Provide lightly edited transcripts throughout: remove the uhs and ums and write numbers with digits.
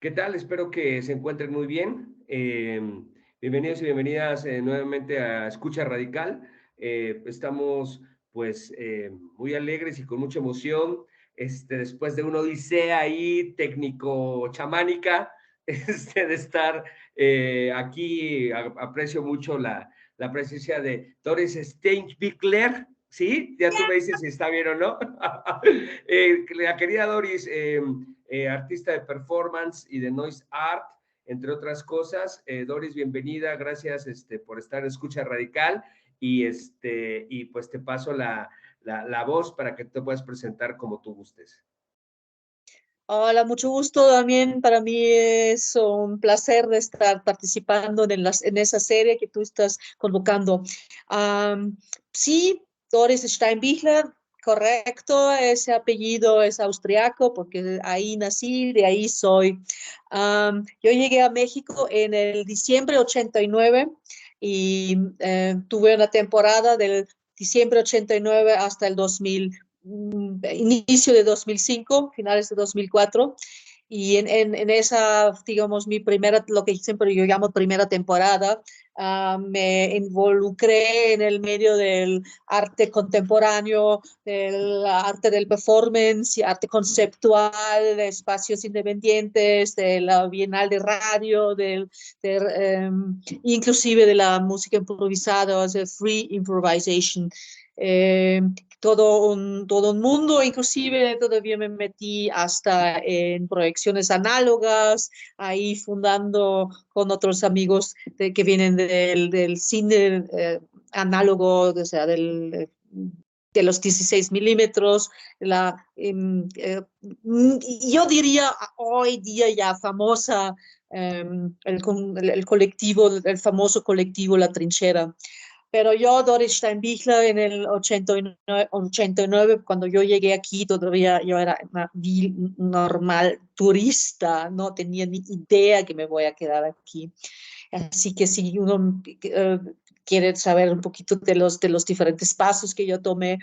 ¿Qué tal? Espero que se encuentren muy bien. Bienvenidos y bienvenidas nuevamente a Escucha Radical. Estamos pues muy alegres y con mucha emoción después de una odisea ahí técnico-chamánica de estar aquí. Aprecio mucho la presencia de Doris Steinbichler. ¿Sí? Ya tú me dices si está bien o no. La querida Doris, artista de performance y de noise art, entre otras cosas. Doris, bienvenida, gracias por estar en Escucha Radical y pues te paso la voz para que te puedas presentar como tú gustes. Hola, mucho gusto también. Para mí es un placer de estar participando en esa serie que tú estás convocando. Am, sí, Doris Steinbichler, correcto. Ese apellido es austriaco porque ahí nací, de ahí soy. Yo llegué a México en el diciembre 89 y tuve una temporada del diciembre 89 hasta el 2000, inicio de 2005, finales de 2004. Y en esa, digamos, mi primera, lo que siempre yo llamo primera temporada, me involucré en el medio del arte contemporáneo, del arte del performance, arte conceptual, de espacios independientes, de la Bienal de Radio, inclusive de la música improvisada, o sea, free improvisation. Eh, todo un mundo, inclusive todavía me metí hasta en proyecciones análogas, ahí fundando con otros amigos que vienen del cine análogo, o sea, de los 16 milímetros, yo diría hoy día ya famosa, el colectivo, el famoso colectivo La Trinchera. Pero yo, Doris Steinbichler, en el 89, cuando yo llegué aquí, todavía yo era una normal turista, no tenía ni idea que me voy a quedar aquí. Así que si uno quiere saber un poquito de los diferentes pasos que yo tomé,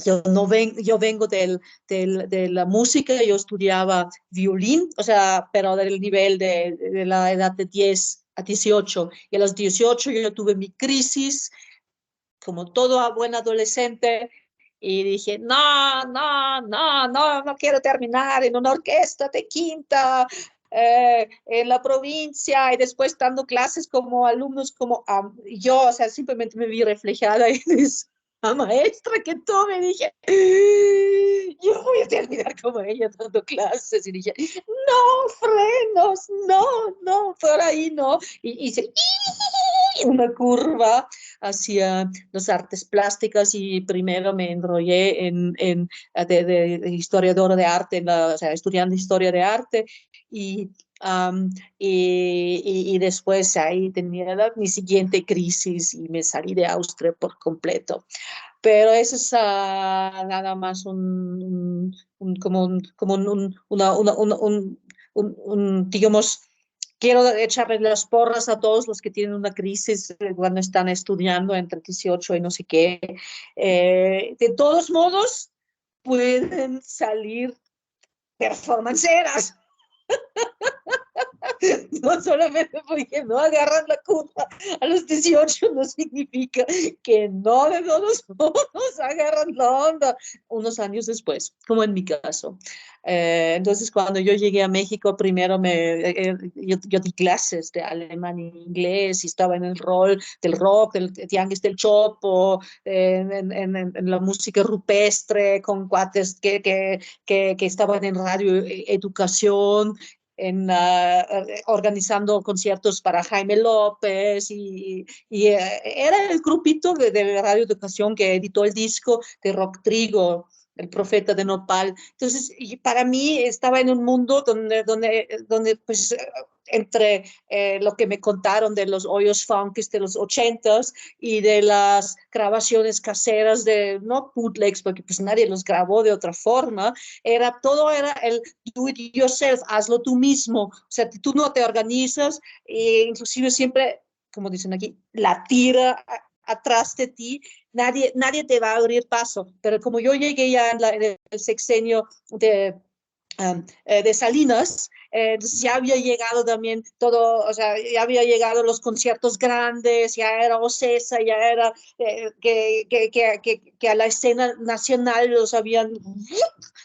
yo vengo de la música, yo estudiaba violín, o sea, pero del nivel de la edad de 10 a 18. Y a los 18 yo tuve mi crisis, como todo buen adolescente, y dije, no quiero terminar en una orquesta de quinta, en la provincia, y después dando clases como alumnos, como yo, o sea, simplemente me vi reflejada en eso. La maestra que tome, dije, yo voy a terminar como ella dando clases. Y dije, no, frenos, no, por ahí no. Y hice una curva hacia las artes plásticas y primero me enrollé de historiador de arte, o sea, estudiando historia de arte y y después ahí tenía mi siguiente crisis y me salí de Austria por completo. Pero eso es nada más digamos, quiero echarle las porras a todos los que tienen una crisis cuando están estudiando entre 18 y no sé qué. De todos modos, pueden salir performanceras. No solamente porque no agarran la curva a los 18 no significa que no de todos modos agarran la onda unos años después, como en mi caso. Entonces, cuando yo llegué a México, primero yo di clases de alemán e inglés y estaba en el rol del rock, del tianguis del Chopo, en la música rupestre, con cuates que estaban en radio educación, organizando conciertos para Jaime López era el grupito de Radio Educación que editó el disco de Rock Trigo, El Profeta de Nopal. Entonces, para mí estaba en un mundo donde pues, entre lo que me contaron de los hoyos funkis de los 80s y de las grabaciones caseras de, no bootlegs, porque pues nadie los grabó de otra forma, todo era el do it yourself, hazlo tú mismo, o sea, tú no te organizas, inclusive siempre, como dicen aquí, la tira atrás de ti, nadie te va a abrir paso, pero como yo llegué ya en el sexenio de Salinas, ya había llegado también todo, o sea, ya había llegado los conciertos grandes, ya era Ocesa, ya era que a la escena nacional los habían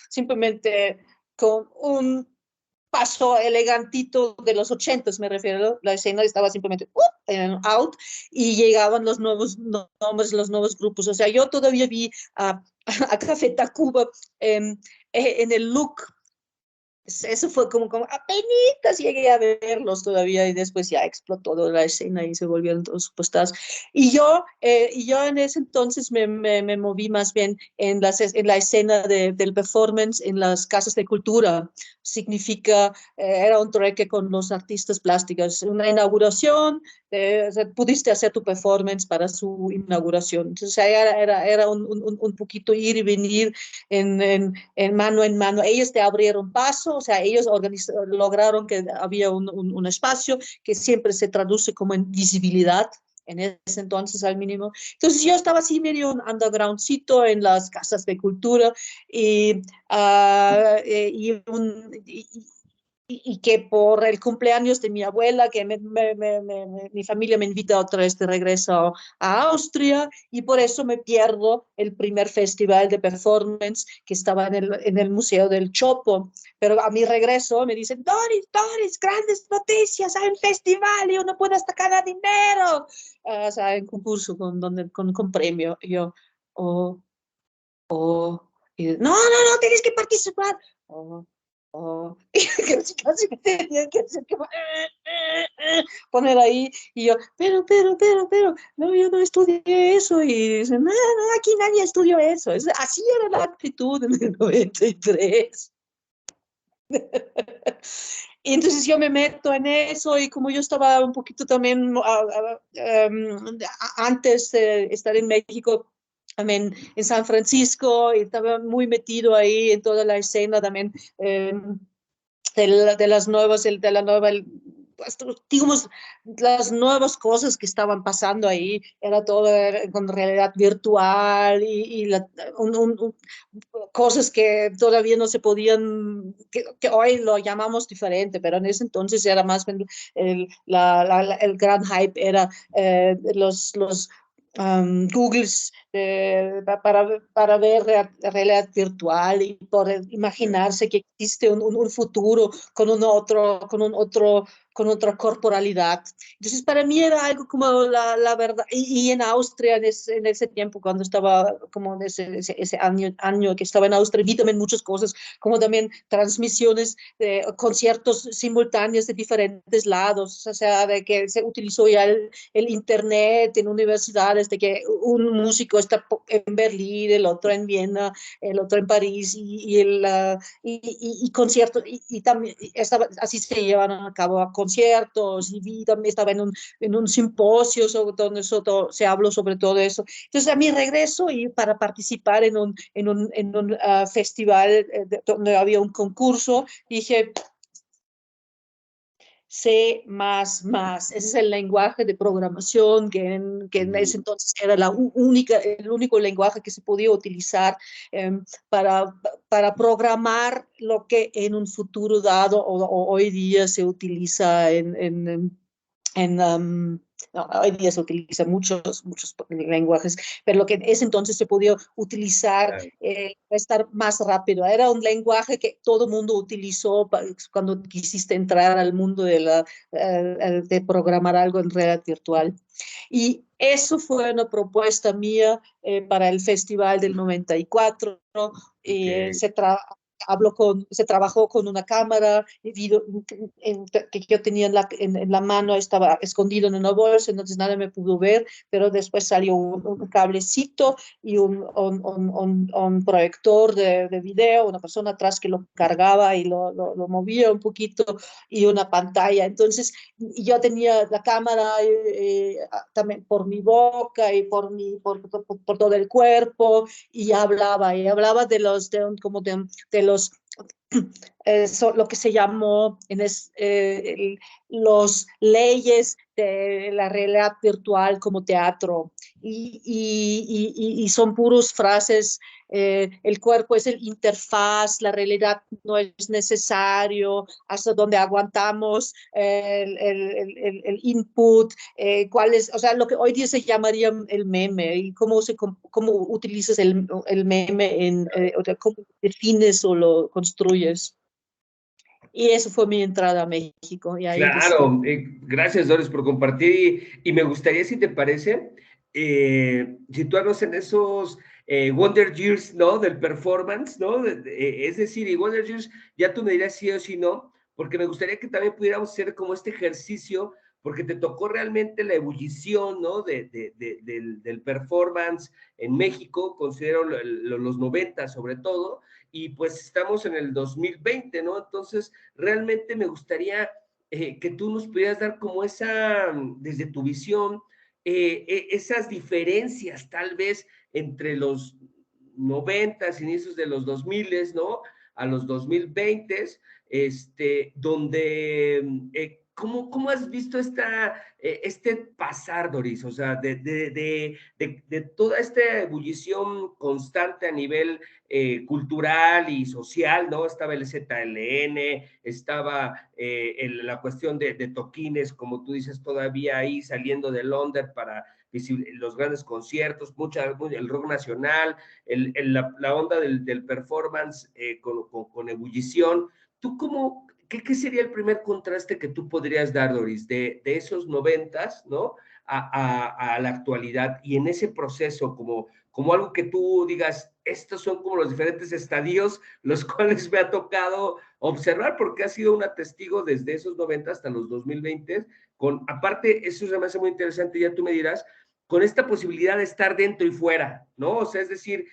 simplemente con un paso elegantito de los 80, me refiero, la escena estaba simplemente out y llegaban los nuevos nombres, los nuevos grupos. O sea, yo todavía vi a Café Tacuba en el look. Eso fue como apenitas llegué a verlos todavía y después ya explotó toda la escena y se volvieron todos superstars. Y yo en ese entonces me moví más bien en la escena del performance en las casas de cultura. Significa, era un trueque con los artistas plásticos, una inauguración, o sea, pudiste hacer tu performance para su inauguración. Entonces era un poquito ir y venir en mano en mano. Ellos te abrieron paso, o sea, ellos lograron que había un espacio que siempre se traduce como en visibilidad, en ese entonces al mínimo. Entonces yo estaba así medio un undergroundcito en las casas de cultura y, y que por el cumpleaños de mi abuela, que mi familia me invita otra vez de regreso a Austria, y por eso me pierdo el primer festival de performance que estaba en el Museo del Chopo. Pero a mi regreso me dicen, Doris, grandes noticias, hay un festival y uno puede hasta ganar dinero. O sea, en concurso con premio. Y yo, oh, oh, y, no, tienes que participar. Oh, oh, casi me tenían que hacer que poner ahí, y yo, pero, no, yo no estudié eso, y dicen, no, aquí nadie estudió eso, así era la actitud en el 93. Y entonces yo me meto en eso y como yo estaba un poquito también antes de estar en México, también en San Francisco, y estaba muy metido ahí en toda la escena también de las nuevas, de la nueva, digamos, las nuevas cosas que estaban pasando ahí, era todo con realidad virtual cosas que todavía no se podían, que hoy lo llamamos diferente, pero en ese entonces era más el gran hype era los Googles para ver realidad virtual y poder imaginarse que existe un futuro con otra corporalidad. Entonces, para mí era algo como la verdad. Y en Austria, en ese tiempo, cuando estaba como en ese año que estaba en Austria, vi también muchas cosas, como también transmisiones de conciertos simultáneos de diferentes lados, o sea, de que se utilizó ya el Internet en universidades, de que un músico está en Berlín, el otro en Viena, el otro en París, y conciertos, y también así se llevan a cabo conciertos, y también estaba en un simposio donde se habló sobre todo eso. Entonces, a mi regreso y para participar en un festival donde había un concurso, dije, C++. Ese es el lenguaje de programación que en ese entonces era el único lenguaje que se podía utilizar eh, para, para programar lo que en un futuro dado o hoy día se utiliza no, hoy día se utilizan muchos lenguajes, pero lo que en ese entonces se podía utilizar, estar más rápido. Era un lenguaje que todo el mundo utilizó cuando quisiste entrar al mundo de programar algo en realidad virtual. Y eso fue una propuesta mía para el Festival del 94. Okay. Se trabajó con una cámara que yo tenía en la mano, estaba escondido en una bolsa, entonces nadie me pudo ver, pero después salió un cablecito y un proyector de video, una persona atrás que lo cargaba y lo movía un poquito, y una pantalla. Entonces yo tenía la cámara también por mi boca y por todo el cuerpo, y hablaba de los lo que se llamó los leyes de la realidad virtual como teatro. Y son puros frases, el cuerpo es el interfaz, la realidad no es necesario, hasta donde aguantamos el input, cuál es, o sea, lo que hoy día se llamaría el meme, y cómo utilizas el meme, o sea, cómo defines o lo construyes. Y eso fue mi entrada a México, y ahí Claro, decidí. gracias Doris por compartir y me gustaría, si te parece, situarnos en esos Wonder Years, ¿no? Del performance, ¿no? Es decir, y Wonder Years, ya tú me dirás sí o sí no, porque me gustaría que también pudiéramos hacer como este ejercicio, porque te tocó realmente la ebullición, ¿no? Del performance en México, considero los 90 sobre todo, y pues estamos en el 2020, ¿no? Entonces, realmente me gustaría que tú nos pudieras dar como esa, desde tu visión, esas diferencias tal vez entre los 90, inicios de los 2000, ¿no? A los 2020, donde, ¿cómo has visto este pasar, Doris? O sea, de toda esta ebullición constante a nivel cultural y social, ¿no? Estaba el ZLN, estaba la cuestión de toquines, como tú dices, todavía ahí saliendo de Londres para los grandes conciertos, el rock nacional, la onda del performance con ebullición. ¿Tú qué sería el primer contraste que tú podrías dar, Doris, de esos 90s, ¿no? A la actualidad y en ese proceso como algo que tú digas, estos son como los diferentes estadios los cuales me ha tocado observar, porque ha sido una testigo desde esos 90 hasta los 2020, aparte, eso se me hace muy interesante, ya tú me dirás, con esta posibilidad de estar dentro y fuera, ¿no? O sea, es decir,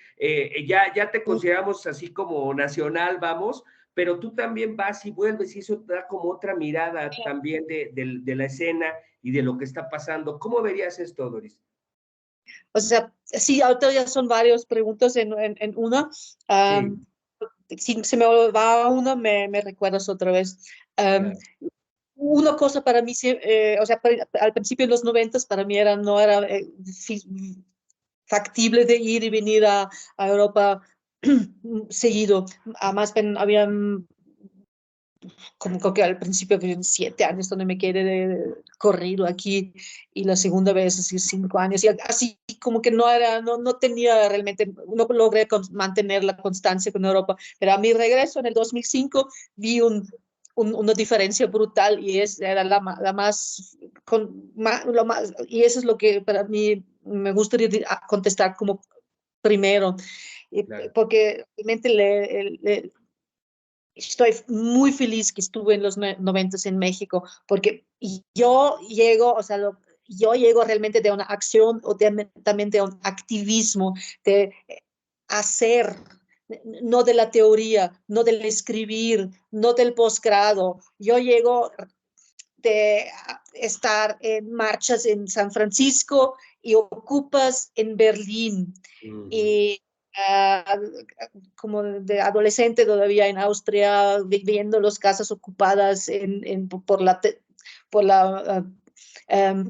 ya te consideramos así como nacional, vamos, pero tú también vas y vuelves y eso te da como otra mirada también de la escena y de lo que está pasando. ¿Cómo verías esto, Doris? O sea, sí, ahorita ya son varias preguntas en una. Sí, Si se me va una, me recuerdas otra vez. Um, claro. una cosa para mí, o sea, al principio de los 90 para mí no era factible de ir y venir a Europa seguido. Además, habían como que al principio fueron 7 años donde me quedé corrido aquí, y la segunda vez así 5 años, y así como que no tenía realmente, no logré mantener la constancia con Europa, pero a mi regreso en el 2005 vi una diferencia brutal, y era la más, lo más, y eso es lo que para mí me gustaría contestar como primero, Claro. porque realmente estoy muy feliz que estuve en los 90 en México, porque yo llego, o sea, yo llego realmente de una acción, o también de un activismo, de hacer, no de la teoría, no del escribir, no del posgrado. Yo llego de estar en marchas en San Francisco y ocupas en Berlín. Y como de adolescente todavía en Austria, viviendo las casas ocupadas por la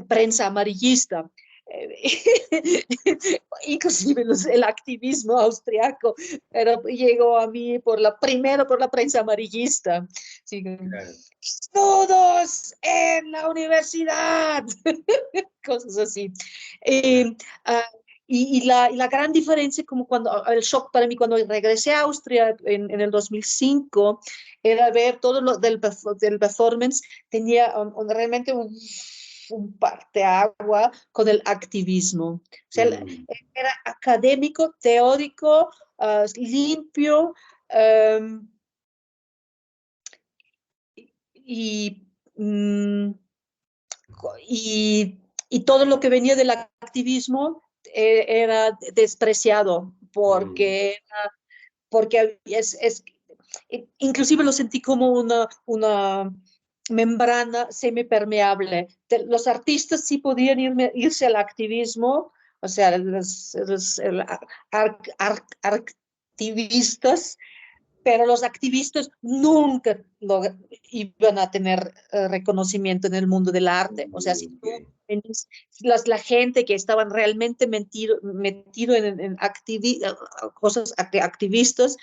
prensa amarillista. Inclusive el activismo austriaco, pero llegó a mí primero por la prensa amarillista. Sí, Claro. todos en la universidad, cosas así. Eh, Claro. uh, y la gran diferencia, como el shock para mí cuando regresé a Austria en el 2005, era ver todo lo del performance, tenía realmente un parteagua con el activismo. O sea, Mm. era académico, teórico, limpio, um, y, mm, y, y todo lo que venía del activismo era despreciado, Mm. porque inclusive lo sentí como una membrana semipermeable. Los artistas sí podían irse al activismo, o sea, los activistas, pero los activistas nunca iban a tener reconocimiento en el mundo del arte. O sea, si tú Ok. la gente que estaban realmente metido en cosas activistas,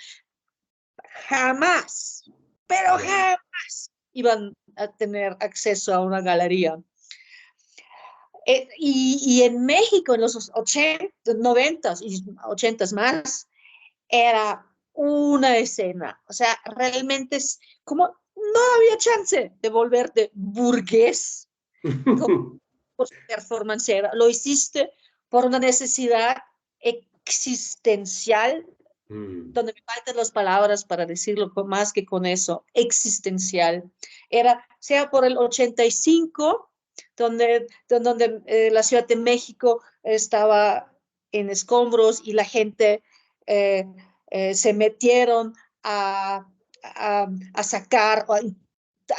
jamás, pero Ya. jamás iban a tener acceso a una galería. Y en México, en los 80, 90 y 80 más, era una escena. O sea, realmente es como no había chance de volverte burgués como por performancera. Lo hiciste por una necesidad existencial, Mm, donde me faltan las palabras para decirlo más que con eso, existencial. Era, sea por el 85, donde la Ciudad de México estaba en escombros y la gente eh, se metieron a sacar,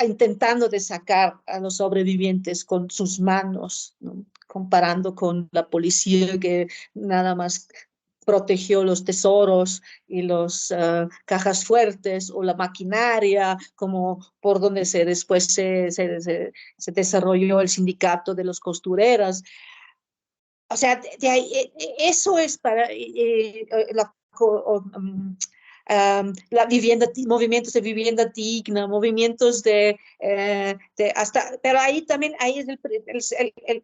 intentando de sacar a los sobrevivientes con sus manos, ¿no? Comparando con la policía que nada más protegió los tesoros y los cajas fuertes o la maquinaria, como por donde después se desarrolló el sindicato de los costureras. O sea, eso es para la vivienda, movimientos de vivienda digna, movimientos hasta, pero ahí también, ahí es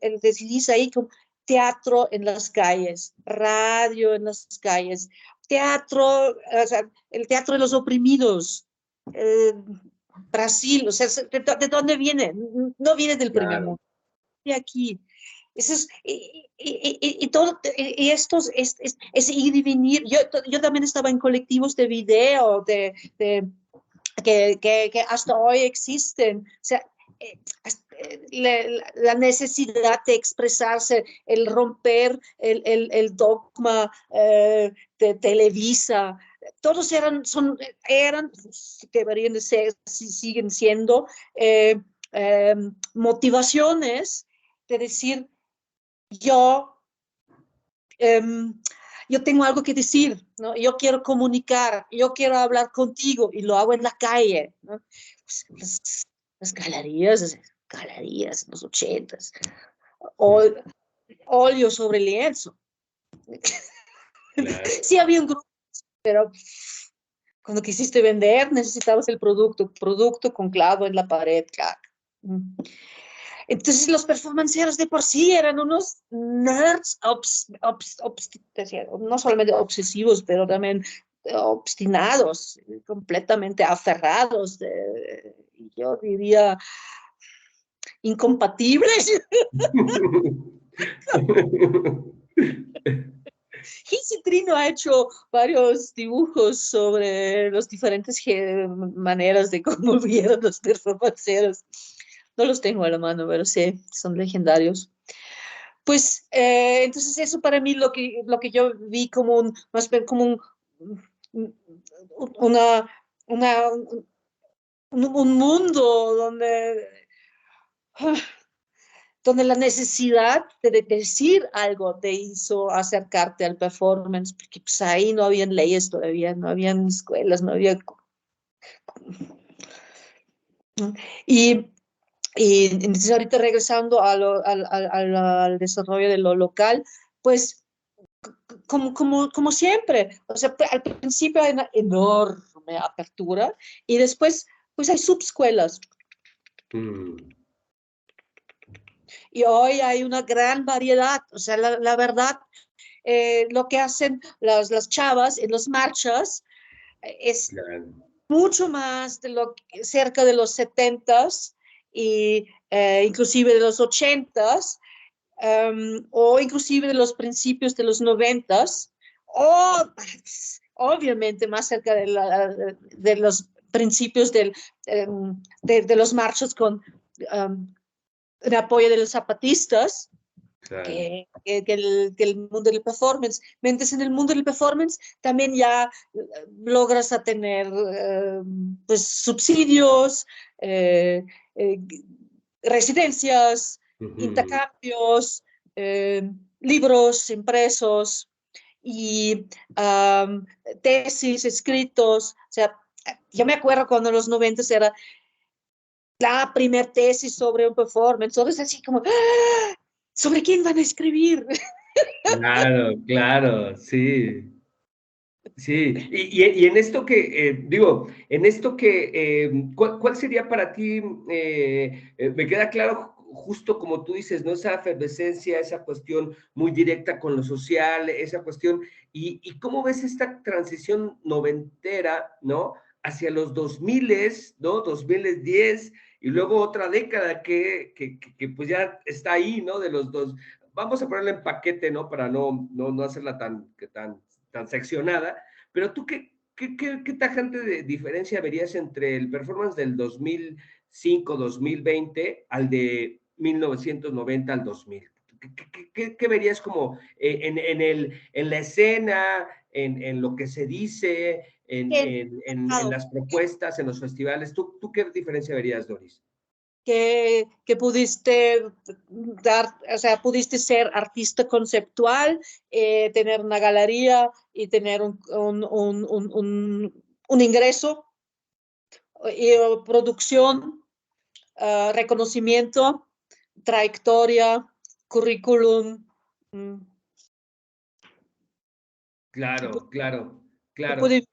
el desliz ahí como teatro en las calles, radio en las calles, teatro, o sea, el teatro de los oprimidos, eh, Brasil, o sea, ¿de dónde viene? No viene del primer claro. mundo, de aquí. Eso es, y todo, y estos, es ir y venir. Yo también estaba en colectivos de video que hasta hoy existen. O sea, la necesidad de expresarse, el romper el dogma de Televisa, todos eran, deberían de ser, siguen siendo eh, eh, motivaciones de decir, yo, yo tengo algo que decir, ¿no? Yo quiero comunicar, yo quiero hablar contigo y lo hago en la calle, ¿no? Pues, las galerías en los 80s, óleo sobre lienzo. Claro. Sí había un grupo, pero cuando quisiste vender necesitabas el producto con clavo en la pared, claro. Entonces los performanceros de por sí eran unos nerds, no solamente obsesivos, pero también obstinados, completamente aferrados, yo diría incompatibles. Y Citrino ha hecho varios dibujos sobre las diferentes maneras de cómo vieron los performanceros. No los tengo a la mano, pero sí, son legendarios. Pues entonces eso para mí lo que yo vi como más bien como una, una, un mundo donde la necesidad de decir algo te hizo acercarte al performance, porque pues ahí no habían leyes todavía, no habían escuelas, no había... Y, y entonces ahorita regresando al desarrollo de lo local, pues como siempre, o sea, al principio hay una enorme apertura y después pues hay subescuelas Mm, y hoy hay una gran variedad, o sea, la verdad, lo que hacen las chavas en las marchas es claro. mucho más de lo que, cerca de los 70s y inclusive de los 80s, o inclusive de los principios de los 90s, o obviamente más cerca de los principios de los marchos con el apoyo de los zapatistas, Claro. que el mundo del performance. Mientras en el mundo del performance también ya logras a tener pues subsidios, eh, eh, residencias, Ujú. intercambios, libros impresos y tesis escritos, o sea, yo me acuerdo cuando en los 90 era la primer tesis sobre un performance, entonces así como, ¡ah! ¿Sobre quién van a escribir? Claro, claro, sí. Sí, y en esto que, digo, en esto que, ¿cuál sería para ti? Me queda claro, justo como tú dices, ¿no? Esa efervescencia, esa cuestión muy directa con lo social, esa cuestión, y cómo ves esta transición noventera, ¿no? Hacia los 2000, ¿no? 2010, y luego otra década que pues ya está ahí, ¿no? De los dos, vamos a ponerla en paquete, ¿no? Para no hacerla tan seccionada, pero tú, ¿qué tajante de diferencia verías entre el performance del 2005, 2020 al de 1990 al 2000? ¿Qué verías como en la escena, en lo que se dice, en las propuestas, en los festivales? ¿Tú qué diferencia verías, Doris? Que pudiste dar, o sea, pudiste ser artista conceptual, tener una galería y tener un ingreso, y, producción, reconocimiento, trayectoria, currículum. mm, que pu- Claro, claro, que claro. pude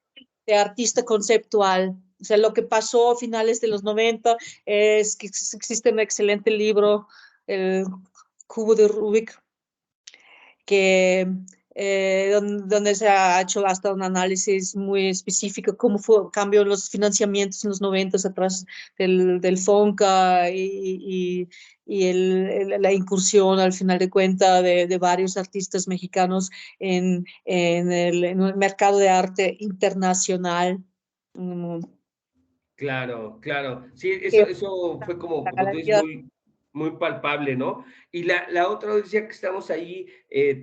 de artista conceptual. O sea, lo que pasó a finales de los 90 es que existe un excelente libro, El Cubo de Rubik, que, donde se ha hecho hasta un análisis muy específico cómo fue cambio los financiamientos en los 90 atrás del FONCA la incursión al final de cuentas de varios artistas mexicanos en el mercado de arte internacional. Mm, Claro, claro. Sí, que eso fue la como tú dices, galería. muy palpable, ¿no? Y la otra decía que estamos ahí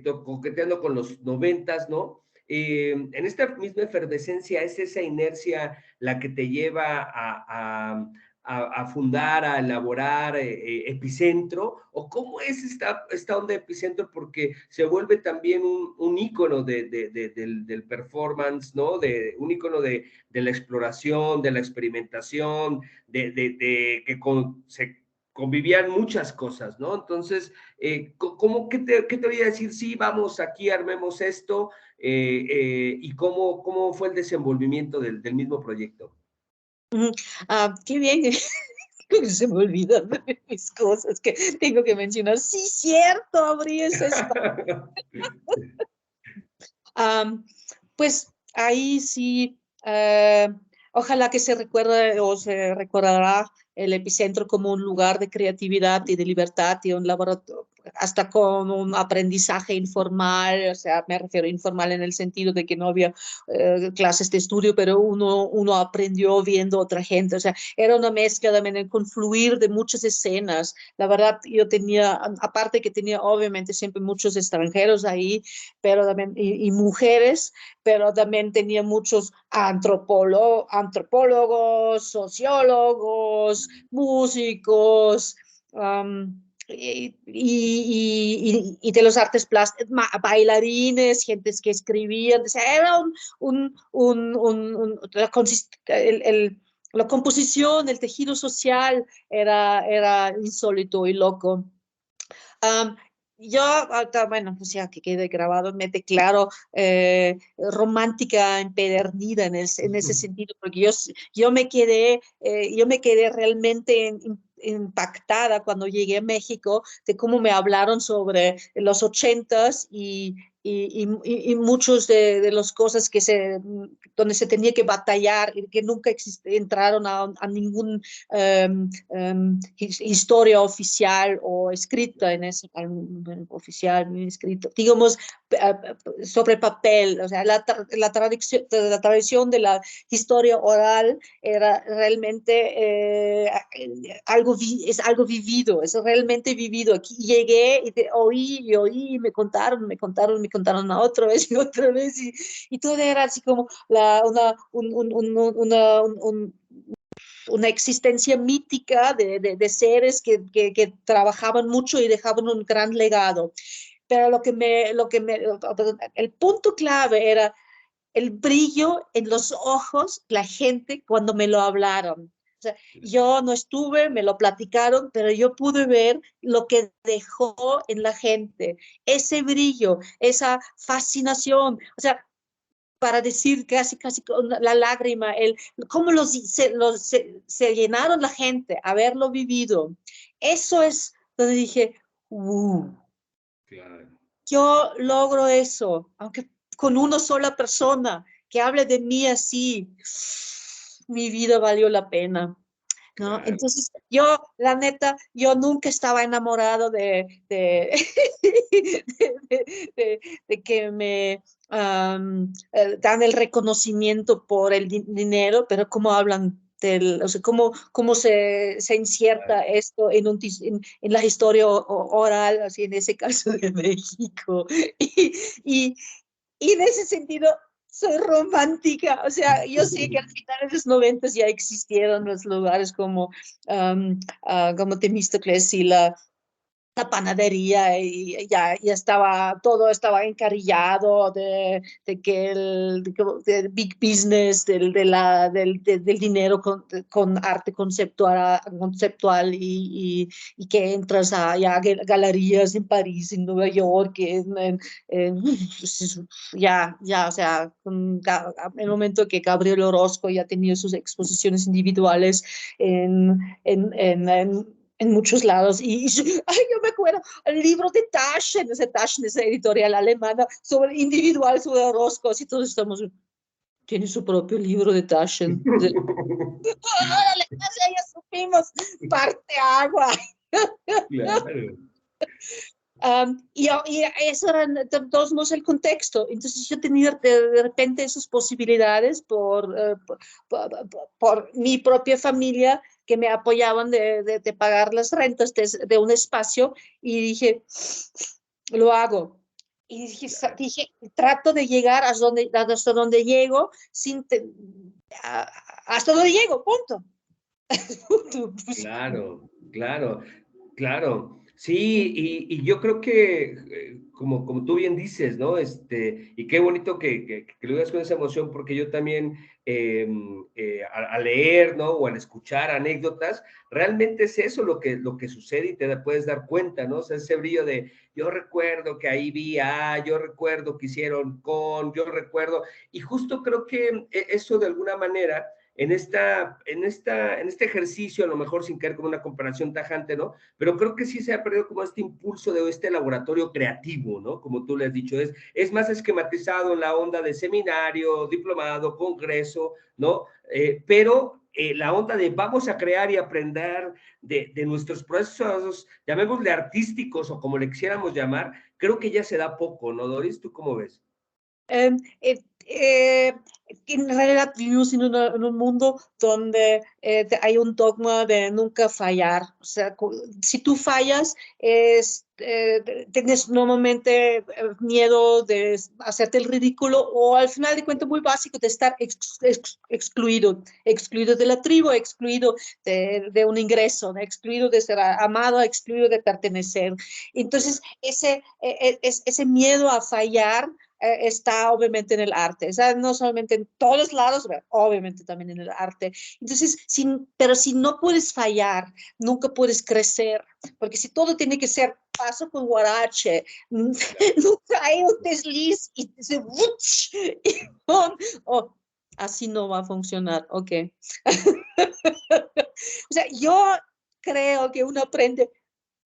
coqueteando con los noventas, ¿no? En esta misma efervescencia, ¿es esa inercia la que te lleva a fundar, a elaborar Epicentro? ¿O cómo es esta onda de Epicentro? Porque se vuelve también un ícono del performance, ¿no? Un ícono de la exploración, de la experimentación, de que se convivían muchas cosas, ¿no? Entonces, qué te voy a decir? Sí, vamos, aquí armemos esto, y cómo fue el desenvolvimiento del mismo proyecto. Ujú. Qué bien. Creo que se me olvidan de mis cosas que tengo que mencionar. Sí, cierto, abrí ese espacio. Am, pues ahí sí, ojalá que se recuerde o se recordará el epicentro como un lugar de creatividad y de libertad y un laboratorio, hasta con un aprendizaje informal, o sea, me refiero informal en el sentido de que no había clases de estudio, pero uno aprendió viendo a otra gente, o sea, era una mezcla también, el confluir de muchas escenas. La verdad, yo tenía, aparte que tenía obviamente siempre muchos extranjeros ahí, pero también, y mujeres, pero también tenía muchos antropólogos, sociólogos, músicos, y de los artes plásticos, bailarines, gentes que escribían, o sea, era la composición, el tejido social era insólito y loco. Um, yo, bueno, pues ya que quede grabado, me declaro romántica empedernida en ese sentido, porque yo me quedé realmente impactada cuando llegué a México de cómo me hablaron sobre los ochentas y muchos de las cosas donde se tenía que batallar y que nunca entraron a ningún historia oficial o escrita en ese, oficial, escrito, digamos, sobre papel, o sea, la tradición de la historia oral era realmente es algo vivido, es realmente vivido. Aquí llegué y oí, me contaron a otra vez y otra vez, y todo era así como una existencia mítica de seres que trabajaban mucho y dejaban un gran legado. Pero el punto clave era el brillo en los ojos, la gente cuando me lo hablaron. O sea, yo no estuve, me lo platicaron, pero yo pude ver lo que dejó en la gente, ese brillo, esa fascinación. O sea, para decir casi con la lágrima, cómo se llenaron la gente, haberlo vivido. Eso es donde dije, Claro. yo logro eso, aunque con una sola persona que hable de mí así, mi vida valió la pena. ¿No? Claro. Entonces, yo, la neta, yo nunca estaba enamorado de que me dan el reconocimiento por el dinero, pero cómo hablan o sea, cómo se incierta esto en la historia oral, así en ese caso de México. Y, y, y en ese sentido, soy romántica. O sea, yo sé que al final de los 90 ya existieron los lugares como Temístocles y la panadería y ya estaba, todo estaba encarillado de que del big business, del dinero con arte conceptual y que entras a ya, galerías en París, en Nueva York, o sea, el momento que Gabriel Orozco ya tenía sus exposiciones individuales en, en muchos lados. Ay, yo me acuerdo, el libro de Taschen, esa editorial alemana, sobre individual, sobre Orozco, y todos estamos, tiene su propio libro de Taschen. ¡Órale! Ya supimos, parte agua. Claro. Y eso era de todos modos el contexto. Entonces yo tenía de repente esas posibilidades por mi propia familia que me apoyaban de pagar las rentas de un espacio y dije, lo hago. Y dije, trato de llegar hasta donde llego, hasta donde llego, punto. Claro, claro, claro. Sí, y yo creo que, como tú bien dices, ¿no? Y qué bonito que lo digas con esa emoción, porque yo también, al leer, ¿no? O al escuchar anécdotas, realmente es eso lo que sucede y te puedes dar cuenta, ¿no? O sea, ese brillo de, yo recuerdo que ahí vi yo recuerdo que hicieron yo recuerdo, y justo creo que eso de alguna manera en este ejercicio, a lo mejor sin caer como una comparación tajante, ¿no? Pero creo que sí se ha perdido como este impulso de este laboratorio creativo, ¿no? Como tú le has dicho, es más esquematizado en la onda de seminario, diplomado, congreso, ¿no? Pero la onda de vamos a crear y aprender de nuestros procesos, llamémosle artísticos o como le quisiéramos llamar, creo que ya se da poco, ¿no, Doris? ¿Tú cómo ves? Eh, eh, eh, en realidad vivimos en un mundo donde hay un dogma de nunca fallar. O sea, si tú fallas, tienes normalmente miedo de hacerte el ridículo o al final de cuentas muy básico de estar excluido de la tribu, excluido de un ingreso, ¿no? Excluido de ser amado, excluido de pertenecer. Entonces, ese miedo a fallar está obviamente en el arte, o sea, no solamente en todos lados, pero obviamente también en el arte. Entonces, pero si no puedes fallar, nunca puedes crecer, porque si todo tiene que ser paso con guarache, nunca hay un desliz y se y oh, así no va a funcionar, ok. O sea, yo creo que uno aprende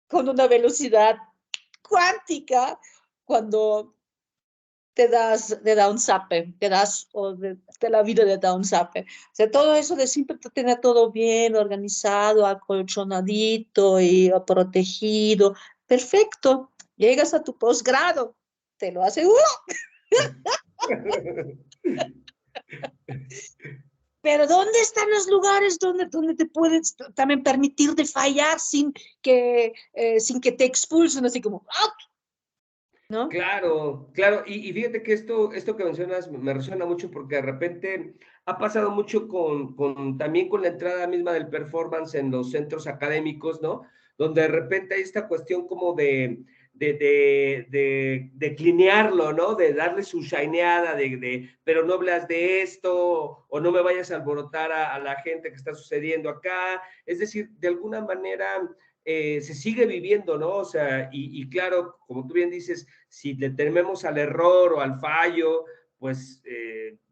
con una velocidad cuántica cuando te da un zape, o de la vida te da un zape. O sea, todo eso de siempre tener todo bien organizado, acolchonadito y protegido, perfecto. Llegas a tu posgrado, te lo aseguro. Pero ¿dónde están los lugares donde te puedes también permitir de fallar sin que te expulsen, así como, ¡out! ¿No? Claro, claro, y fíjate que esto que mencionas me resuena mucho porque de repente ha pasado mucho también con la entrada misma del performance en los centros académicos, ¿no? Donde de repente hay esta cuestión como de declinearlo, ¿no? De darle su shineada, pero no hablas de esto, o no me vayas a alborotar a la gente que está sucediendo acá. Es decir, de alguna manera se sigue viviendo, ¿no? O sea, y claro, como tú bien dices, si le tememos al error o al fallo, pues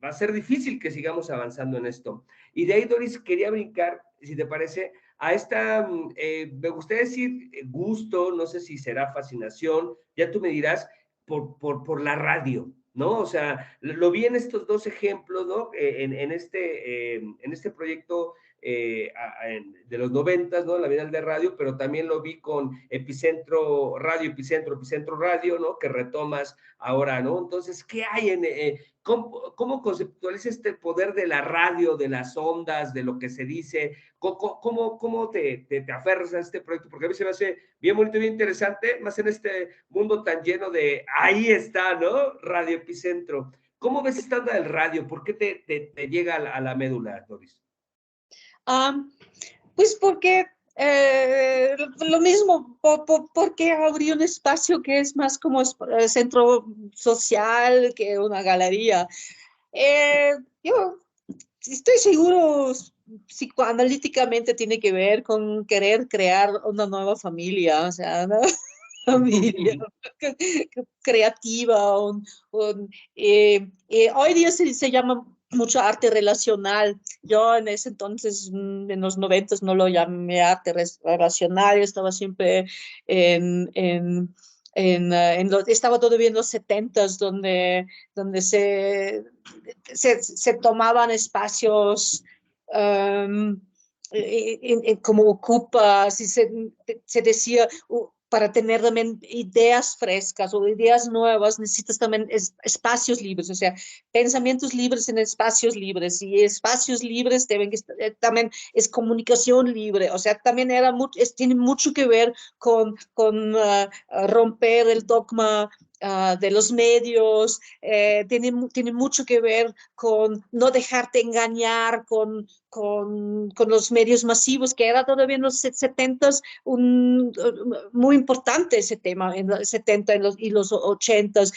va a ser difícil que sigamos avanzando en esto. Y de ahí, Doris, quería brincar, si te parece, a esta, me gustaría decir gusto, no sé si será fascinación, ya tú me dirás, por la radio, ¿no? O sea, lo vi en estos dos ejemplos, ¿no? En este proyecto de los 90, ¿no? La Bienal de Radio, pero también lo vi con Epicentro Radio, Epicentro Radio, ¿no? Que retomas ahora, ¿no? Entonces, ¿qué hay cómo conceptualiza este poder de la radio, de las ondas, de lo que se dice? ¿Cómo te aferras a este proyecto? Porque a mí se me hace bien bonito, bien interesante, más en este mundo tan lleno de, ahí está, ¿no? Radio Epicentro. ¿Cómo ves esta onda del radio? ¿Por qué te llega a la médula, Doris? Pues porque lo mismo, porque abrí un espacio que es más como centro social que una galería. Yo estoy seguro, psicoanalíticamente tiene que ver con querer crear una nueva familia, o sea, una familia creativa. Hoy día se llama mucho arte relacional. Yo en ese entonces, en los 90, no lo llamé arte relacional, yo estaba siempre estaba todavía en los 70s, donde se tomaban espacios como ocupas, y se decía, para tener también ideas frescas o ideas nuevas, necesitas también espacios libres, o sea, pensamientos libres en espacios libres, y espacios libres deben que también es comunicación libre, o sea, también tiene mucho que ver con romper el dogma de los medios, tiene mucho que ver con no dejarte engañar con los medios masivos, que era todavía en los 70s muy importante ese tema, en los 70 y los 80s,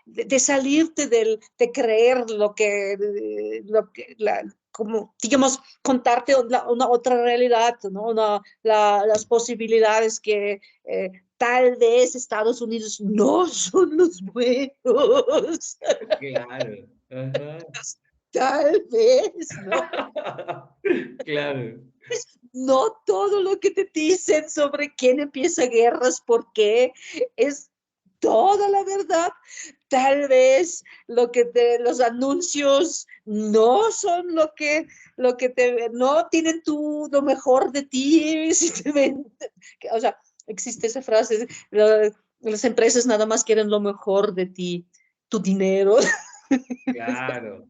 de salirte de creer como, digamos, contarte una otra realidad, ¿no? Las posibilidades que tal vez Estados Unidos no son los buenos. Claro. Ajá. Tal vez, ¿no? Claro. No todo lo que te dicen sobre quién empieza guerras, por qué, es toda la verdad. Tal vez los anuncios no son no tienen lo mejor de ti. Si te ven, o sea, existe esa frase, las empresas nada más quieren lo mejor de ti, tu dinero. Claro, claro.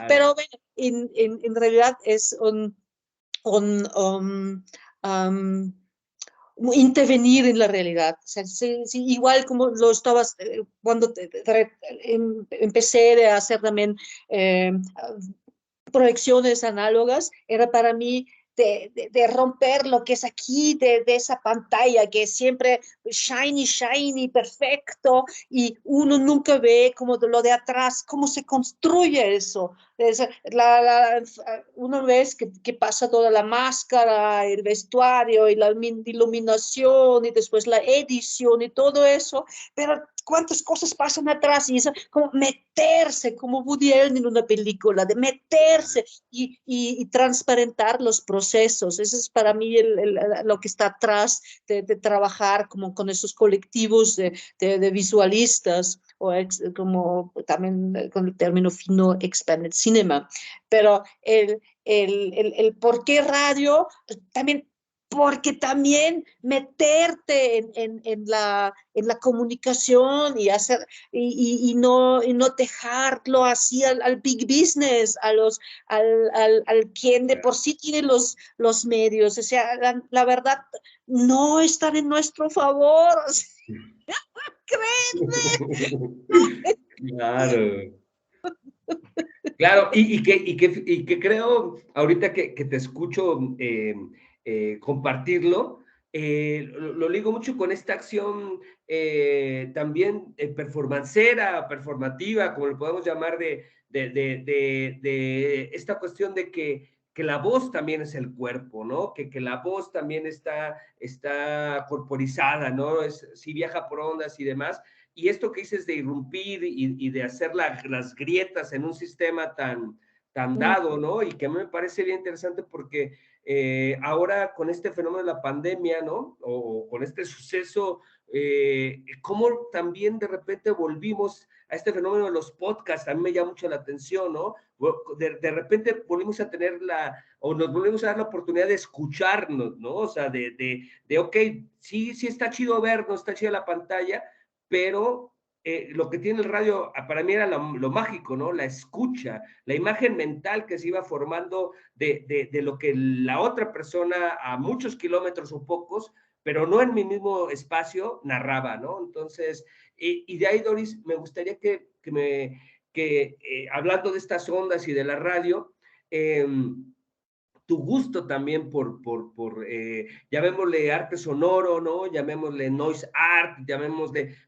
Pero bueno, en realidad es un um, intervenir en la realidad. O sea, sí, igual como lo estabas, cuando empecé a hacer también eh, proyecciones análogas, era para mí de romper lo que es aquí, de esa pantalla que es siempre shiny, shiny, perfecto, y uno nunca ve como de lo de atrás, cómo se construye eso. Una vez que pasa toda la máscara, el vestuario y la iluminación y después la edición y todo eso, pero cuántas cosas pasan atrás, y eso, como meterse, como Woody Allen en una película, de meterse y transparentar los procesos. Eso es para mí lo que está atrás de trabajar como con esos colectivos de visualistas, o como también con el término fino, expanded cinema. Pero el por qué radio, también porque también meterte en la comunicación y hacer y no dejarlo así al big business, al quien de por sí tiene los medios. O sea, la verdad no están en nuestro favor. Créeme. Claro. Claro, y que creo, ahorita que te escucho, compartirlo. Lo ligo mucho con esta acción también performancera, performativa, como lo podemos llamar, de esta cuestión de que la voz también es el cuerpo, ¿no? Que la voz también está corporizada, ¿no? Si viaja por ondas y demás. Y esto que dices de irrumpir y de hacer las grietas en un sistema tan dado, ¿no? Y que a mí me parece bien interesante porque ahora con este fenómeno de la pandemia, ¿no? O con este suceso, cómo también de repente volvimos a este fenómeno de los podcasts, a mí me llama mucho la atención, ¿no? De repente volvimos a tener o nos volvemos a dar la oportunidad de escucharnos, ¿no? O sea, ok, sí está chido vernos, está chida la pantalla, pero lo que tiene el radio, para mí era lo mágico, ¿no? La escucha, la imagen mental que se iba formando de lo que la otra persona a muchos kilómetros o pocos, pero no en mi mismo espacio, narraba, ¿no? Entonces, y de ahí, Doris, me gustaría hablando de estas ondas y de la radio, tu gusto también llamémosle arte sonoro, ¿no? Llamémosle noise art,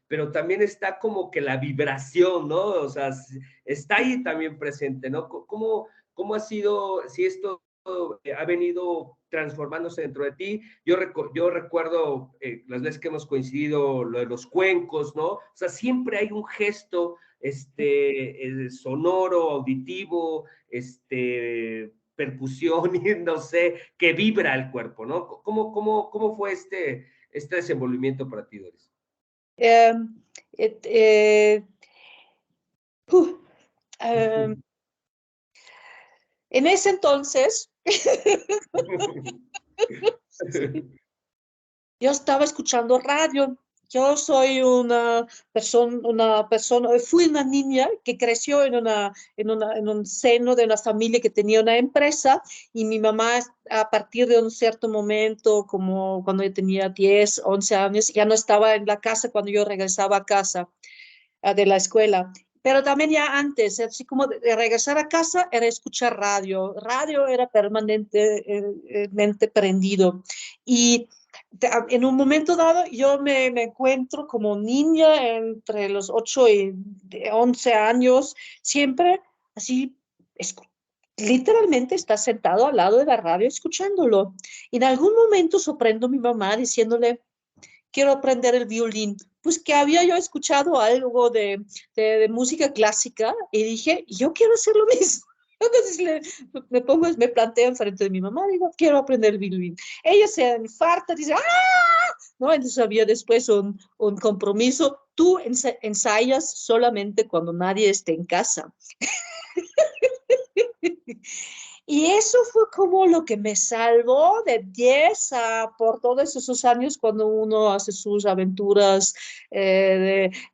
pero también está como que la vibración, ¿no? O sea, está ahí también presente, ¿no? ¿Cómo ha sido, si esto ha venido transformándose dentro de ti? Yo recuerdo las veces que hemos coincidido, lo de los cuencos, ¿no? O sea, siempre hay un gesto sonoro, auditivo, percusión y no sé, que vibra el cuerpo, ¿no? ¿Cómo fue este desenvolvimiento para ti, Doris? Um, it, um, en ese entonces, yo estaba escuchando radio. Yo soy fui una niña que creció en un seno de una familia que tenía una empresa y mi mamá a partir de un cierto momento, como cuando yo tenía 10, 11 años, ya no estaba en la casa cuando yo regresaba a casa de la escuela. Pero también ya antes, así como de regresar a casa, era escuchar radio. Radio era permanentemente prendido. Y en un momento dado yo me encuentro como niña entre los 8 y 11 años, siempre así, literalmente está sentado al lado de la radio escuchándolo. Y en algún momento sorprendo a mi mamá diciéndole, quiero aprender el violín. Pues que había yo escuchado algo de música clásica y dije, yo quiero hacer lo mismo. Entonces me planteo enfrente de mi mamá, digo, quiero aprender el violín. Ella se infarta, dice, ¡ah! ¿No? Entonces había después un compromiso. Tú ensayas solamente cuando nadie esté en casa. Y eso fue como lo que me salvó de 10 por todos esos años cuando uno hace sus aventuras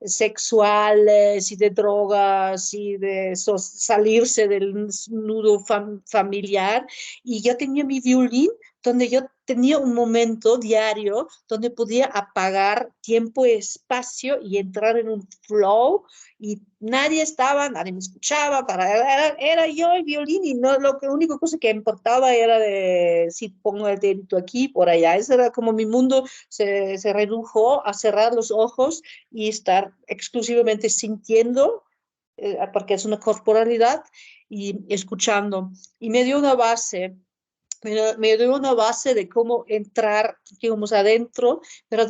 sexuales y de drogas y de salirse del nudo familiar. Y yo tenía mi violín donde yo tenía un momento diario donde podía apagar tiempo y espacio y entrar en un flow y nadie me escuchaba, era yo el violín y no, única cosa que importaba era de si pongo el dedito aquí, por allá. Ese era como mi mundo se redujo a cerrar los ojos y estar exclusivamente sintiendo, porque es una corporalidad, y escuchando. Y me dio una base. Me dio una base de cómo entrar, digamos, adentro, pero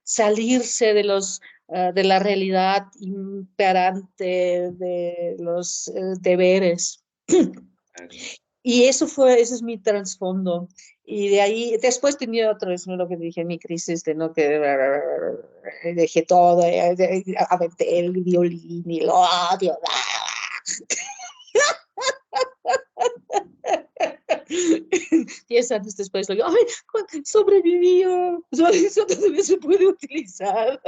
salirse de la realidad imperante de los deberes. Y ese es mi trasfondo. Y de ahí, después tenía otra vez, ¿no? Lo que dije, mi crisis de no que dejé todo, aventé el violín y lo odio. 10 años después, lo digo, ¡ay, sobrevivió! Eso todavía se puede utilizar.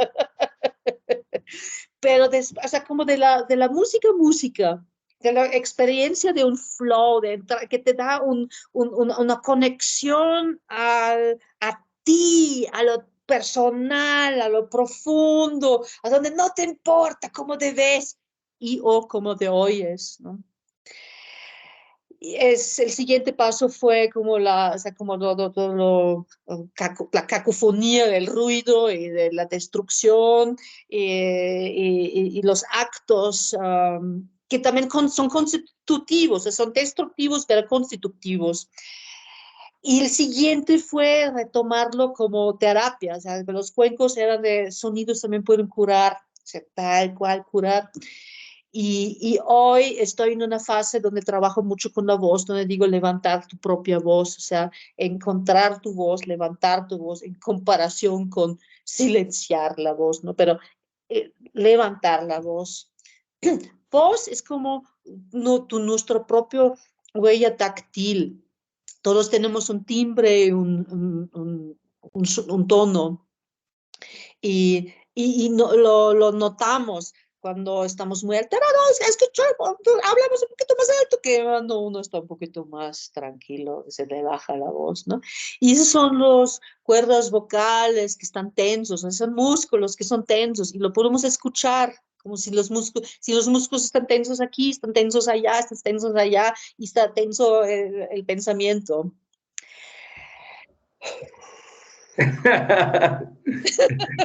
Pero, o sea, como de la música, de la experiencia de un flow, que te da una conexión a ti, a lo personal, a lo profundo, a donde no te importa cómo te ves y o cómo te oyes, ¿no? el siguiente paso fue como o sea, como la cacofonía del ruido y de la destrucción y los actos que también son constitutivos, son destructivos pero constitutivos. Y el siguiente fue retomarlo como terapia, o sea, los cuencos eran de sonidos también pueden curar, o sea, tal cual curar. Y hoy estoy en una fase donde trabajo mucho con la voz, donde digo levantar tu propia voz, o sea, encontrar tu voz, levantar tu voz en comparación con silenciar la voz, ¿no? Pero levantar la voz. Voz es como no, nuestro propio huella táctil. Todos tenemos un timbre, un tono y no, lo notamos cuando estamos muy alterados, hablamos un poquito más alto que cuando uno está un poquito más tranquilo, se le baja la voz, ¿no? Y esos son los cuerdas vocales que están tensos, son músculos que son tensos y lo podemos escuchar. Como si los músculos están tensos aquí, están tensos allá, están tensos allá y está tenso el pensamiento.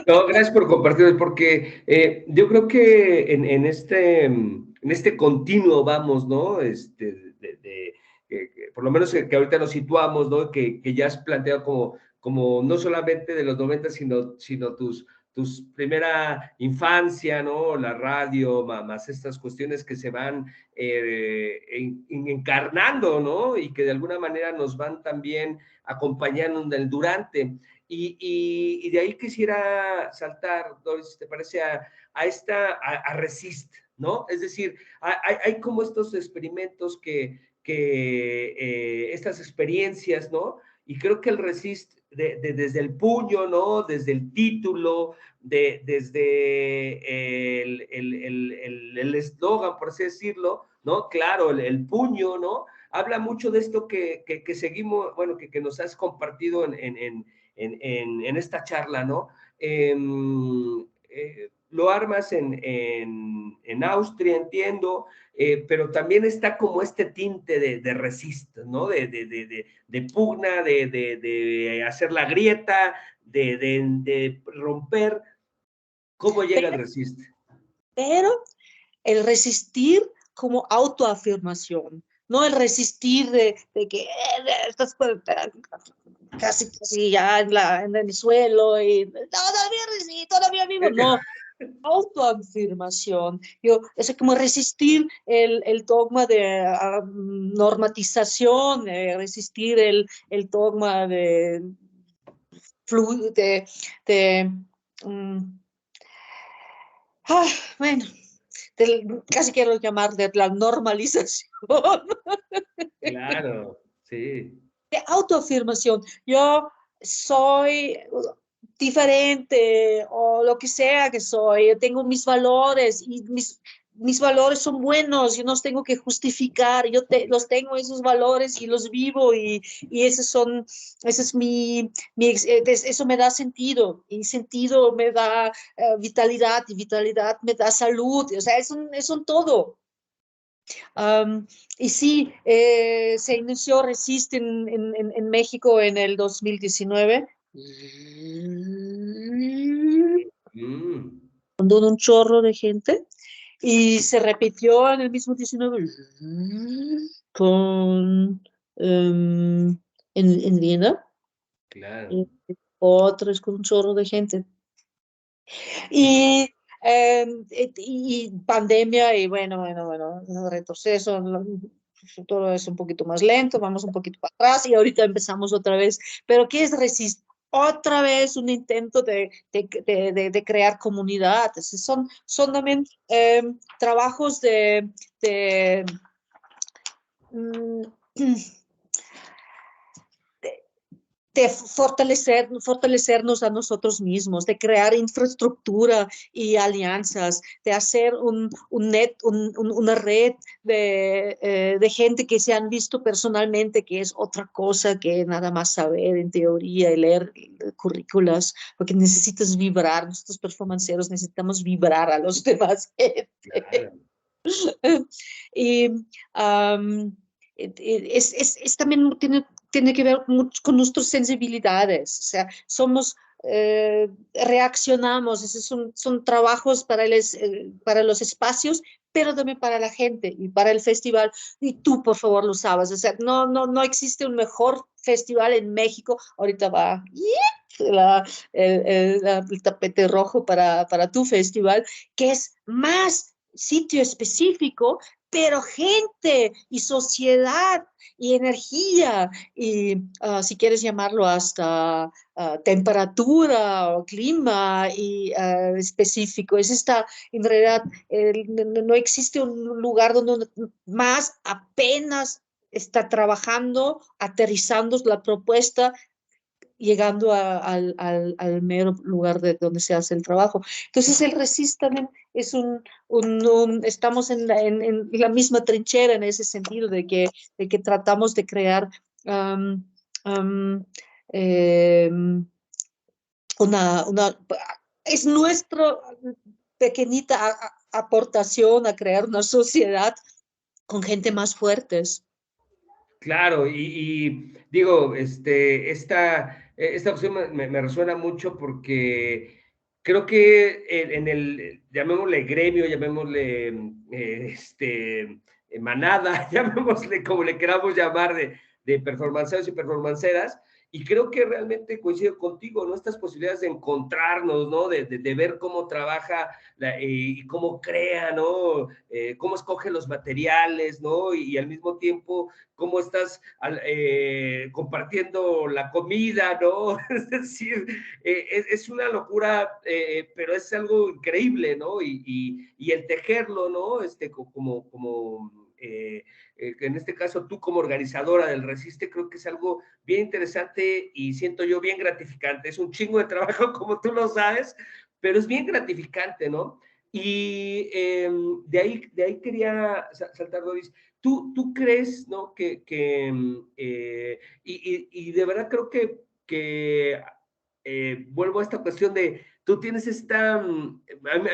No, gracias por compartirlo, porque yo creo que en este continuo vamos, ¿no? Por lo menos que ahorita nos situamos, ¿no? Que ya has planteado como no solamente de los 90, sino tus primera infancia, ¿no? La radio, más estas cuestiones que se van encarnando, ¿no? Y que de alguna manera nos van también acompañando en el durante. Y de ahí quisiera saltar, Doris, ¿te parece? A Resist, ¿no? Es decir, hay como estos experimentos estas experiencias, ¿no? Y creo que el Resist, desde el puño, ¿no? Desde el título, desde el eslogan, por así decirlo, ¿no? Claro, el puño, ¿no? Habla mucho de esto que seguimos, bueno, que nos has compartido en esta charla, ¿no? Lo armas en Austria, entiendo, pero también está como este tinte de resist, ¿no? De pugna, de hacer la grieta, de romper. ¿Cómo llega el resist? Pero el resistir como autoafirmación, no el resistir de que estás casi ya en el suelo y todavía vivo, no, autoafirmación. Es como resistir el dogma de normatización, resistir el dogma de, de um, bueno, casi quiero llamar de la normalización. Claro, sí. De autoafirmación. Yo soy diferente o lo que sea que soy. Yo tengo mis valores y mis valores son buenos. Yo no los tengo que justificar. Los tengo esos valores y los vivo y ese es eso me da sentido y sentido me da vitalidad y vitalidad me da salud. O sea, es un todo. Y sí, se inició Resist en México en el 2019. Mm. Con un chorro de gente. Y se repitió en el mismo 19 con, en Viena. Claro. Y otra vez con un chorro de gente. Y pandemia y bueno, retroceso, todo es un poquito más lento, vamos un poquito para atrás y ahorita empezamos otra vez. Pero ¿qué es Resist? Otra vez un intento de crear comunidades. Son también trabajos de mm, de fortalecernos a nosotros mismos, de crear infraestructura y alianzas, de hacer una red de gente que se han visto personalmente, que es otra cosa que nada más saber en teoría y leer currículas, porque necesitas vibrar, nosotros performanceros necesitamos vibrar a los demás gente. Claro. y, um, también tiene que ver mucho con nuestras sensibilidades, o sea, reaccionamos, esos son trabajos para los espacios, pero también para la gente y para el festival. Y tú, por favor, lo sabes, o sea, no existe un mejor festival en México. Ahorita va el tapete rojo para tu festival, que es más sitio específico, pero gente y sociedad y energía y si quieres llamarlo hasta temperatura o clima y específico. En realidad, no existe un lugar donde más apenas está trabajando, aterrizando la propuesta, llegando al mero lugar de donde se hace el trabajo. Entonces el Resist también es estamos en la misma trinchera en ese sentido de que tratamos de crear um, um, eh, una, es nuestra pequeñita aportación a crear una sociedad con gente más fuertes. Claro, y digo, esta opción me resuena mucho porque creo que en el, llamémosle gremio, llamémosle manada, llamémosle como le queramos llamar, de performanceros y performanceras, y creo que realmente coincido contigo, ¿no? Estas posibilidades de encontrarnos, ¿no? De ver cómo trabaja y cómo crea, ¿no? Cómo escoge los materiales, ¿no? Y al mismo tiempo cómo estás compartiendo la comida, ¿no? Es decir, es una locura, pero es algo increíble, ¿no? Y el tejerlo, ¿no? En este caso tú como organizadora del Resiste, creo que es algo bien interesante y siento yo bien gratificante. Es un chingo de trabajo, como tú lo sabes, pero es bien gratificante, ¿no? Y de ahí quería saltar, Doris. ¿Tú crees, ¿no? Y de verdad creo que vuelvo a esta cuestión de, tú tienes a mí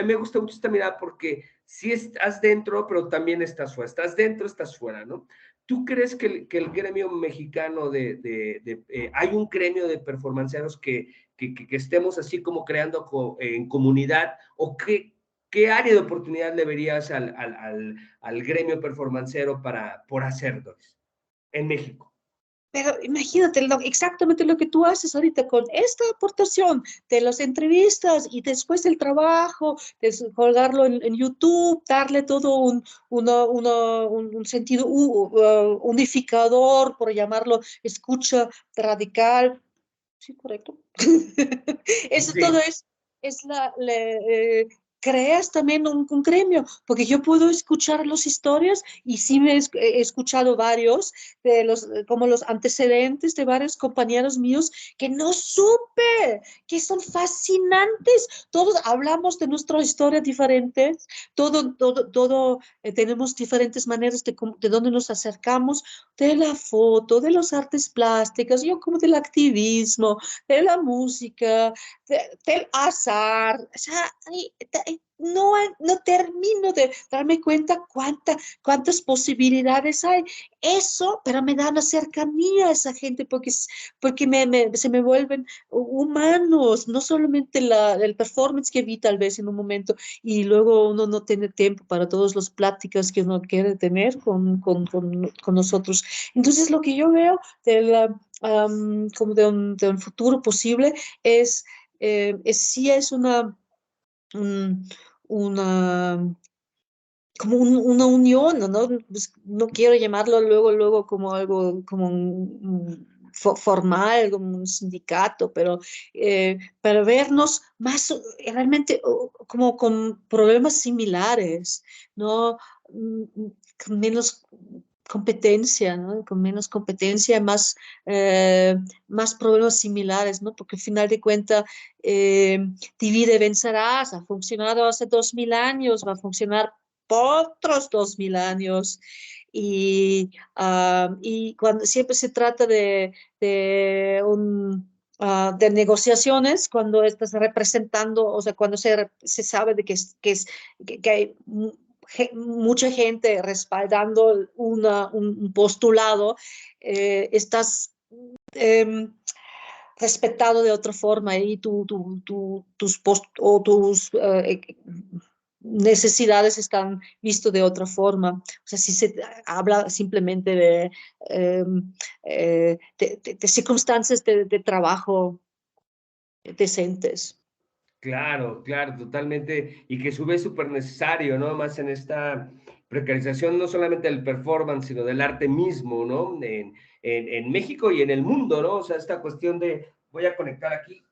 me gusta mucho esta mirada porque sí estás dentro, pero también estás fuera, estás dentro, estás fuera, ¿no? ¿Tú crees que el gremio mexicano hay un gremio de performanceros que estemos así como creando en comunidad o qué área de oportunidad le verías al gremio performancero por hacerlo en México? Pero imagínate exactamente lo que tú haces ahorita con esta aportación de las entrevistas y después el trabajo, de colgarlo en YouTube, darle todo un sentido unificador, por llamarlo escucha radical. Sí, correcto. Eso todo Sí, es creas también un gremio, porque yo puedo escuchar las historias y sí he escuchado varios como los antecedentes de varios compañeros míos que no supe, que son fascinantes. Todos hablamos de nuestras historias diferentes, tenemos diferentes maneras de dónde nos acercamos, de la foto, de las artes plásticas, yo como del activismo, de la música, del azar. O sea, no termino de darme cuenta cuántas posibilidades hay. Eso, pero me da una cercanía a esa gente porque se me vuelven humanos, no solamente el performance que vi tal vez en un momento y luego uno no tiene tiempo para todas las pláticas que uno quiere tener con nosotros. Entonces, lo que yo veo como de un futuro posible sí es un- una, como una unión, ¿no? Pues, no quiero llamarlo luego como algo, como formal, como un sindicato, pero vernos más realmente como con problemas similares, ¿no? Con menos competencia, ¿no? Con menos competencia, más problemas similares, ¿no? Porque al final de cuentas, divide, vencerás, ha funcionado hace 2000 años, va a funcionar por otros 2000 años. Y cuando siempre se trata de negociaciones, cuando estás representando, o sea, cuando se sabe de que hay mucha gente respaldando un postulado, estás respetado de otra forma y tus necesidades están vistas de otra forma. O sea, si se habla simplemente de circunstancias de trabajo decentes. Claro, claro, totalmente. Y que a su vez súper necesario, ¿no? Más en esta precarización, no solamente del performance, sino del arte mismo, ¿no? En México y en el mundo, ¿no? O sea, esta cuestión de, voy a conectar aquí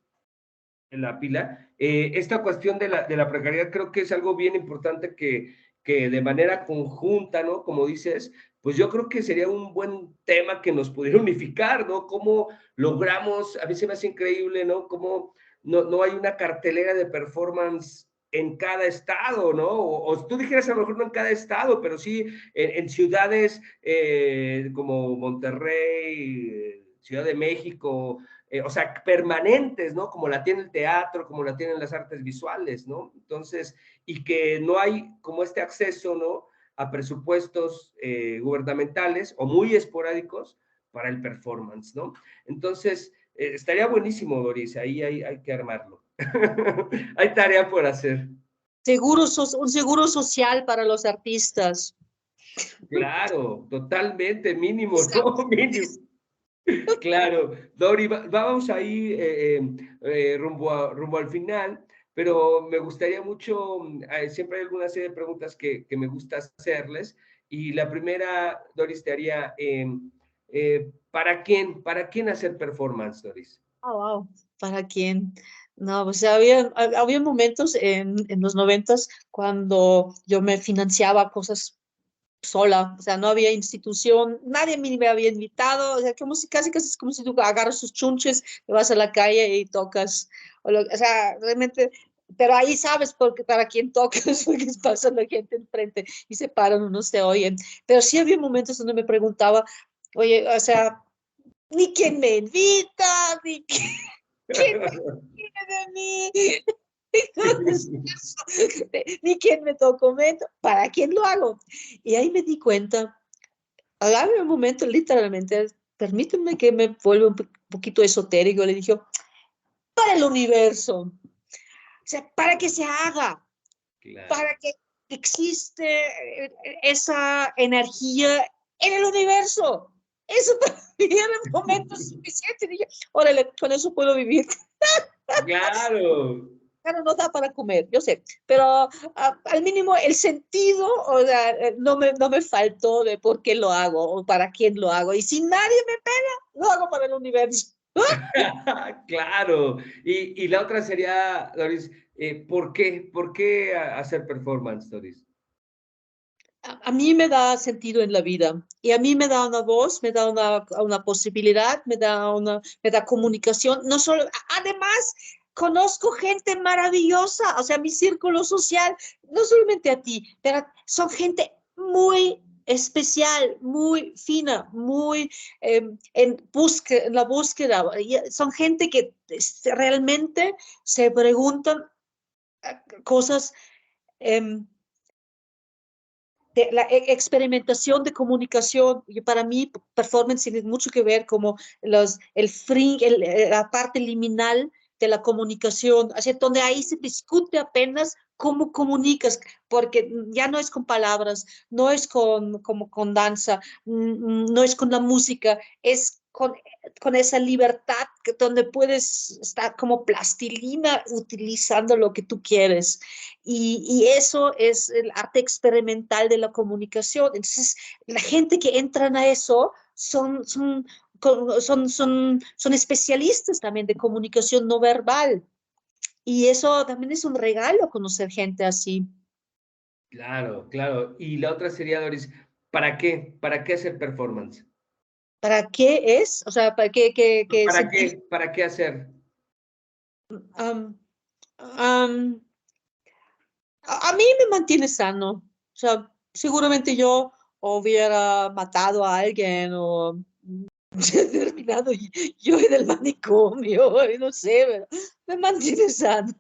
en la pila, esta cuestión de la precariedad creo que es algo bien importante que de manera conjunta, ¿no? Como dices, pues yo creo que sería un buen tema que nos pudiera unificar, ¿no? Cómo logramos, a mí se me hace increíble, ¿no? Cómo no hay una cartelera de performance en cada estado, ¿no? O tú dijeras a lo mejor no en cada estado, pero sí en ciudades como Monterrey, Ciudad de México, o sea, permanentes, ¿no? Como la tiene el teatro, como la tienen las artes visuales, ¿no? Entonces, y que no hay como este acceso, ¿no? A presupuestos gubernamentales o muy esporádicos para el performance, ¿no? Entonces, estaría buenísimo, Doris, ahí hay que armarlo. Hay tarea por hacer. Un seguro social para los artistas. Claro, totalmente, mínimo, ¿no? Mínimo. Claro, Dori, vamos ahí rumbo al final, pero me gustaría mucho, siempre hay alguna serie de preguntas que me gusta hacerles, y la primera, Doris, te haría, ¿para quién hacer performance, Doris? Oh, wow. ¿Para quién? No, pues había momentos en los 90 cuando yo me financiaba cosas sola, o sea, no había institución, nadie me había invitado, o sea, como si casi es como si tú agarras tus chunches, te vas a la calle y tocas, o sea, realmente, pero ahí sabes porque para quién tocas, porque pasa la gente enfrente y se paran, no se oyen, pero sí había momentos donde me preguntaba, oye, o sea, ni quién me invita, ni quién me quiere de mí. Entonces, ni quién me documento, ¿para quién lo hago? Y ahí me di cuenta, agarré un momento, literalmente, permíteme que me vuelva un poquito esotérico, le dije, para el universo, o sea, para que se haga, Claro. para que existe esa energía en el universo. Eso para mí era el momento suficiente. Dije, órale, con eso puedo vivir. Claro, Claro, no da para comer, yo sé, pero al mínimo el sentido, o sea, no me faltó de por qué lo hago o para quién lo hago. Y si nadie me pega, lo hago para el universo. claro. Y la otra sería, Doris, ¿por qué? ¿Por qué hacer performance, Doris? A mí me da sentido en la vida y a mí me da una voz, me da una posibilidad, me da comunicación. No solo, además, conozco gente maravillosa, o sea, mi círculo social, no solamente a ti, pero son gente muy especial, muy fina, muy en la búsqueda. Son gente que realmente se preguntan cosas. em, de la experimentación de comunicación, y para mí performance tiene mucho que ver como la parte liminal de la comunicación, así, donde ahí se discute apenas cómo comunicas, porque ya no es con palabras, no es como con danza, no es con la música, es con esa libertad donde puedes estar como plastilina utilizando lo que tú quieres. Y eso es el arte experimental de la comunicación. Entonces, la gente que entran a eso son especialistas también de comunicación no verbal. Y eso también es un regalo conocer gente así. Claro, claro. Y la otra sería, Doris, ¿para qué? ¿Para qué hacer performance? ¿Para qué es? O sea, ¿para qué ¿Para sentir? qué? ¿Para qué hacer? Um, um, a mí me mantiene sano. O sea, seguramente yo hubiera matado a alguien o Ya he terminado yo en el manicomio, no sé, pero me mantiene sana.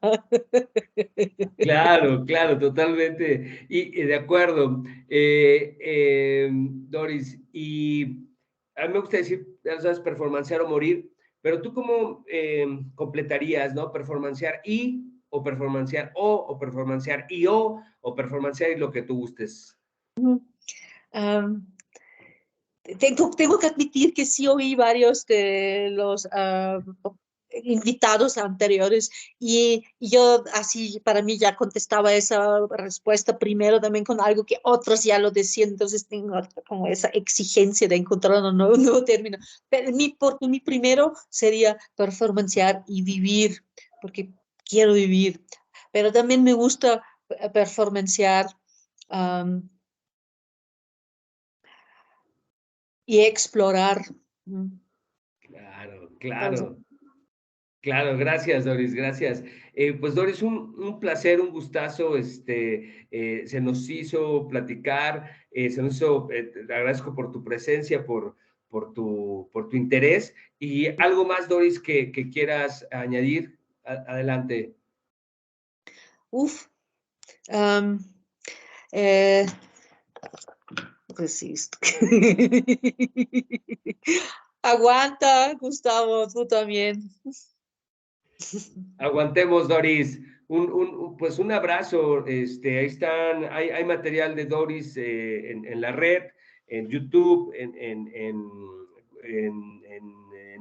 Claro, claro, totalmente. Y de acuerdo. Doris, y a mí me gusta decir, ya sabes, performancear o morir, pero tú cómo completarías, ¿no? Performancear y, o performancear o performancear y o performancear y lo que tú gustes. Am, tengo que admitir que sí oí varios de los invitados anteriores y yo así para mí ya contestaba esa respuesta primero también con algo que otros ya lo decían, entonces tengo como esa exigencia de encontrar un nuevo término. Pero por mi primero sería performancear y vivir, porque quiero vivir, pero también me gusta performancear um, y explorar. Claro, Entonces, claro. Claro, gracias, Doris, gracias. Pues, Doris, un placer, un gustazo, se nos hizo platicar, se nos hizo, te agradezco por tu presencia, por tu interés, y algo más, Doris, que quieras añadir, adelante. uf, um, eh, resisto. Aguanta, Gustavo, tú también. Aguantemos, Doris. Pues un abrazo. Ahí están, hay material de Doris en la red, en YouTube, en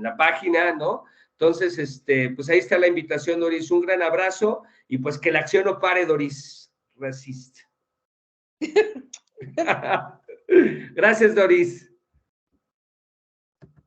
la página, ¿no? Entonces, pues ahí está la invitación, Doris. Un gran abrazo y pues que la acción no pare, Doris. Resist. Gracias, Doris.